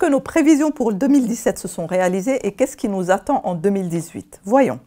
que nos prévisions pour 2017 se sont réalisées et qu'est-ce qui nous attend en 2018? Voyons.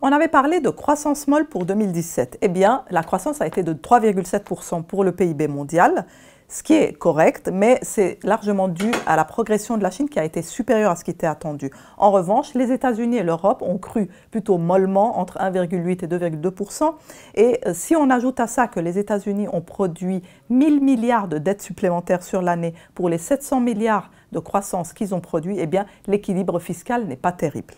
On avait parlé de croissance molle pour 2017. Eh bien, la croissance a été de 3,7% pour le PIB mondial, ce qui est correct, mais c'est largement dû à la progression de la Chine qui a été supérieure à ce qui était attendu. En revanche, les États-Unis et l'Europe ont cru plutôt mollement, entre 1,8 et 2,2%. Et si on ajoute à ça que les États-Unis ont produit 1000 milliards de dettes supplémentaires sur l'année pour les 700 milliards de croissance qu'ils ont produit, eh bien, l'équilibre fiscal n'est pas terrible.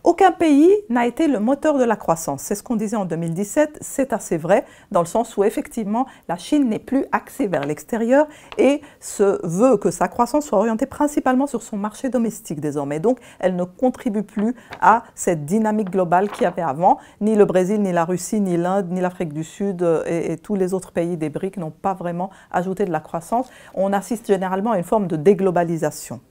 Aucun pays n'a été le moteur de la croissance. C'est ce qu'on disait en 2017, c'est assez vrai, dans le sens où effectivement la Chine n'est plus axée vers l'extérieur et se veut que sa croissance soit orientée principalement sur son marché domestique désormais. Donc elle ne contribue plus à cette dynamique globale qu'il y avait avant. Ni le Brésil, ni la Russie, ni l'Inde, ni l'Afrique du Sud et tous les autres pays des BRICS n'ont pas vraiment ajouté de la croissance. On assiste généralement à une forme de déglobalisation.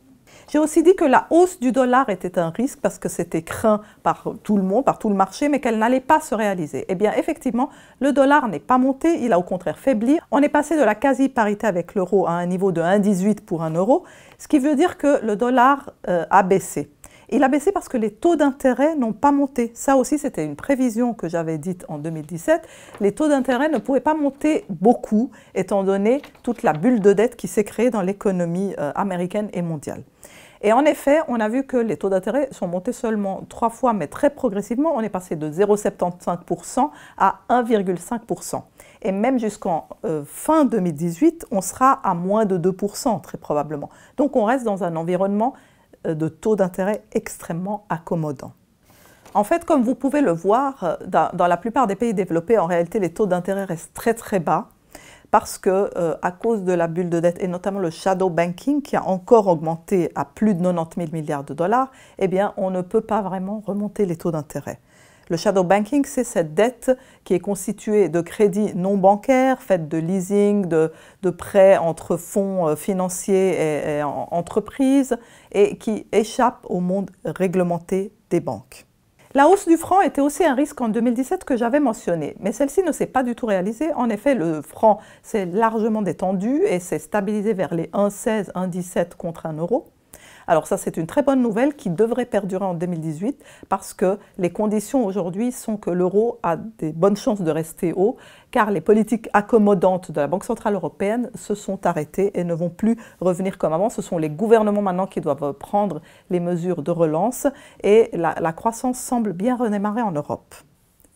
J'ai aussi dit que la hausse du dollar était un risque parce que c'était craint par tout le monde, par tout le marché, mais qu'elle n'allait pas se réaliser. Eh bien, effectivement, le dollar n'est pas monté, il a au contraire faibli. On est passé de la quasi-parité avec l'euro à un niveau de 1,18 pour un euro, ce qui veut dire que le dollar a baissé. Il a baissé parce que les taux d'intérêt n'ont pas monté. Ça aussi, c'était une prévision que j'avais dite en 2017. Les taux d'intérêt ne pouvaient pas monter beaucoup, étant donné toute la bulle de dette qui s'est créée dans l'économie américaine et mondiale. Et en effet, on a vu que les taux d'intérêt sont montés seulement 3 fois, mais très progressivement. On est passé de 0,75% à 1,5%. Et même jusqu'en fin 2018, on sera à moins de 2%, très probablement. Donc on reste dans un environnement de taux d'intérêt extrêmement accommodant. En fait, comme vous pouvez le voir, dans la plupart des pays développés, en réalité, les taux d'intérêt restent très très bas parce que, à cause de la bulle de dette et notamment le shadow banking qui a encore augmenté à plus de 90 000 milliards de dollars, eh bien, on ne peut pas vraiment remonter les taux d'intérêt. Le shadow banking, c'est cette dette qui est constituée de crédits non bancaires, faite de leasing, de prêts entre fonds financiers et entreprises, et qui échappe au monde réglementé des banques. La hausse du franc était aussi un risque en 2017 que j'avais mentionné, mais celle-ci ne s'est pas du tout réalisée. En effet, le franc s'est largement détendu et s'est stabilisé vers les 1,16, 1,17 contre un euro. Alors ça, c'est une très bonne nouvelle qui devrait perdurer en 2018 parce que les conditions aujourd'hui sont que l'euro a des bonnes chances de rester haut car les politiques accommodantes de la Banque centrale européenne se sont arrêtées et ne vont plus revenir comme avant. Ce sont les gouvernements maintenant qui doivent prendre les mesures de relance et la croissance semble bien redémarrer en Europe.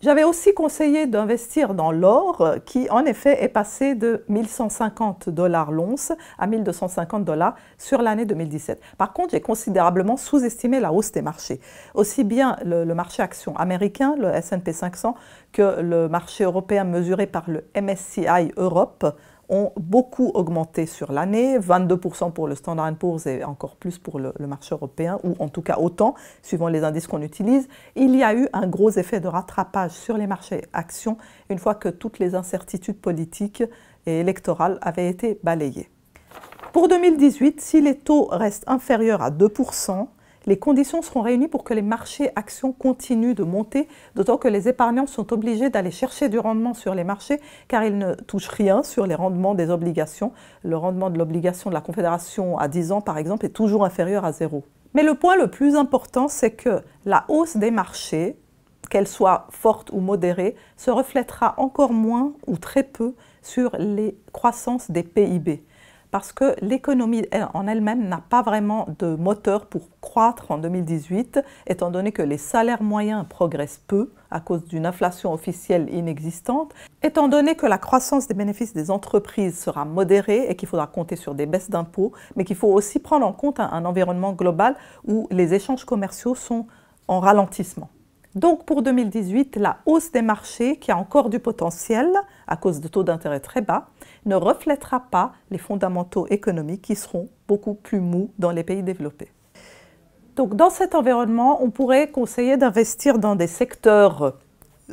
J'avais aussi conseillé d'investir dans l'or qui, en effet, est passé de 1150 $ l'once à 1250 $ sur l'année 2017. Par contre, j'ai considérablement sous-estimé la hausse des marchés. Aussi bien le marché action américain, le S&P 500, que le marché européen mesuré par le MSCI Europe ont beaucoup augmenté sur l'année, 22% pour le Standard & Poor's et encore plus pour le marché européen, ou en tout cas autant, suivant les indices qu'on utilise. Il y a eu un gros effet de rattrapage sur les marchés actions une fois que toutes les incertitudes politiques et électorales avaient été balayées. Pour 2018, si les taux restent inférieurs à 2%, les conditions seront réunies pour que les marchés actions continuent de monter, d'autant que les épargnants sont obligés d'aller chercher du rendement sur les marchés car ils ne touchent rien sur les rendements des obligations. Le rendement de l'obligation de la Confédération à 10 ans, par exemple, est toujours inférieur à 0. Mais le point le plus important, c'est que la hausse des marchés, qu'elle soit forte ou modérée, se reflètera encore moins ou très peu sur les croissances des PIB. Parce que l'économie en elle-même n'a pas vraiment de moteur pour croître en 2018, étant donné que les salaires moyens progressent peu à cause d'une inflation officielle inexistante, étant donné que la croissance des bénéfices des entreprises sera modérée et qu'il faudra compter sur des baisses d'impôts, mais qu'il faut aussi prendre en compte un environnement global où les échanges commerciaux sont en ralentissement. Donc pour 2018, la hausse des marchés, qui a encore du potentiel à cause de taux d'intérêt très bas, ne reflètera pas les fondamentaux économiques qui seront beaucoup plus mous dans les pays développés. Donc dans cet environnement, on pourrait conseiller d'investir dans des secteurs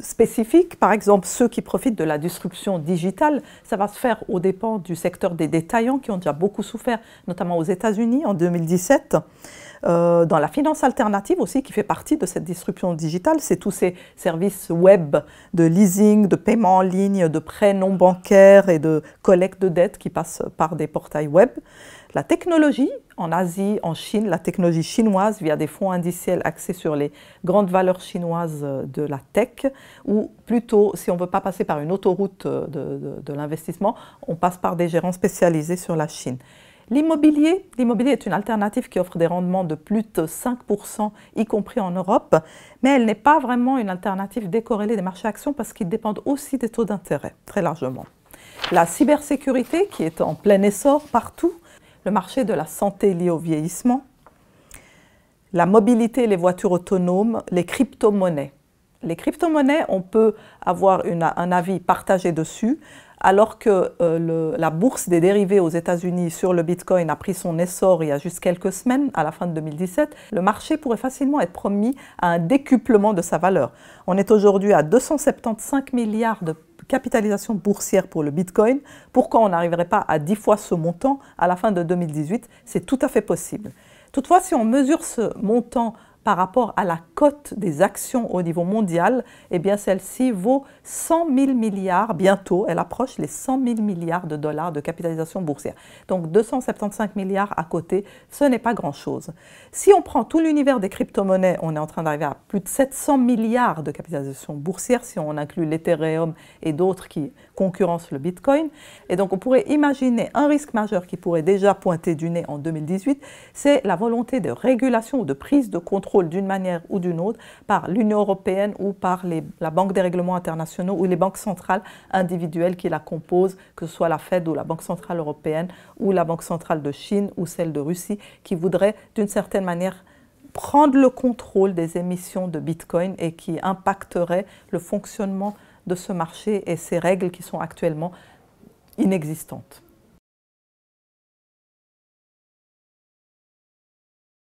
spécifiques, par exemple ceux qui profitent de la disruption digitale. Ça va se faire aux dépens du secteur des détaillants qui ont déjà beaucoup souffert, notamment aux États-Unis en 2017. Dans la finance alternative aussi, qui fait partie de cette disruption digitale, c'est tous ces services web de leasing, de paiement en ligne, de prêts non bancaires et de collecte de dettes qui passent par des portails web. La technologie, en Asie, en Chine, la technologie chinoise via des fonds indiciels axés sur les grandes valeurs chinoises de la tech, ou plutôt, si on ne veut pas passer par une autoroute de l'investissement, on passe par des gérants spécialisés sur la Chine. L'immobilier est une alternative qui offre des rendements de plus de 5%, y compris en Europe, mais elle n'est pas vraiment une alternative décorrélée des marchés actions parce qu'ils dépendent aussi des taux d'intérêt, très largement. La cybersécurité, qui est en plein essor partout, le marché de la santé lié au vieillissement, la mobilité et les voitures autonomes, les crypto-monnaies. Les crypto-monnaies, on peut avoir un avis partagé dessus, alors que la bourse des dérivés aux États-Unis sur le Bitcoin a pris son essor il y a juste quelques semaines, à la fin de 2017, le marché pourrait facilement être promis à un décuplement de sa valeur. On est aujourd'hui à 275 milliards de capitalisation boursière pour le Bitcoin. Pourquoi on n'arriverait pas à 10 fois ce montant à la fin de 2018? C'est tout à fait possible. Toutefois, si on mesure ce montant par rapport à la cote des actions au niveau mondial, eh bien celle-ci vaut 100 000 milliards, bientôt, elle approche les 100 000 milliards de dollars de capitalisation boursière. Donc 275 milliards à côté, ce n'est pas grand-chose. Si on prend tout l'univers des crypto-monnaies, on est en train d'arriver à plus de 700 milliards de capitalisation boursière, si on inclut l'Ethereum et d'autres qui concurrencent le Bitcoin. Et donc on pourrait imaginer un risque majeur qui pourrait déjà pointer du nez en 2018, c'est la volonté de régulation ou de prise de contrôle d'une manière ou d'une autre par l'Union européenne ou par la Banque des règlements internationaux ou les banques centrales individuelles qui la composent, que ce soit la Fed ou la Banque centrale européenne ou la Banque centrale de Chine ou celle de Russie, qui voudraient d'une certaine manière prendre le contrôle des émissions de Bitcoin et qui impacteraient le fonctionnement de ce marché et ces règles qui sont actuellement inexistantes.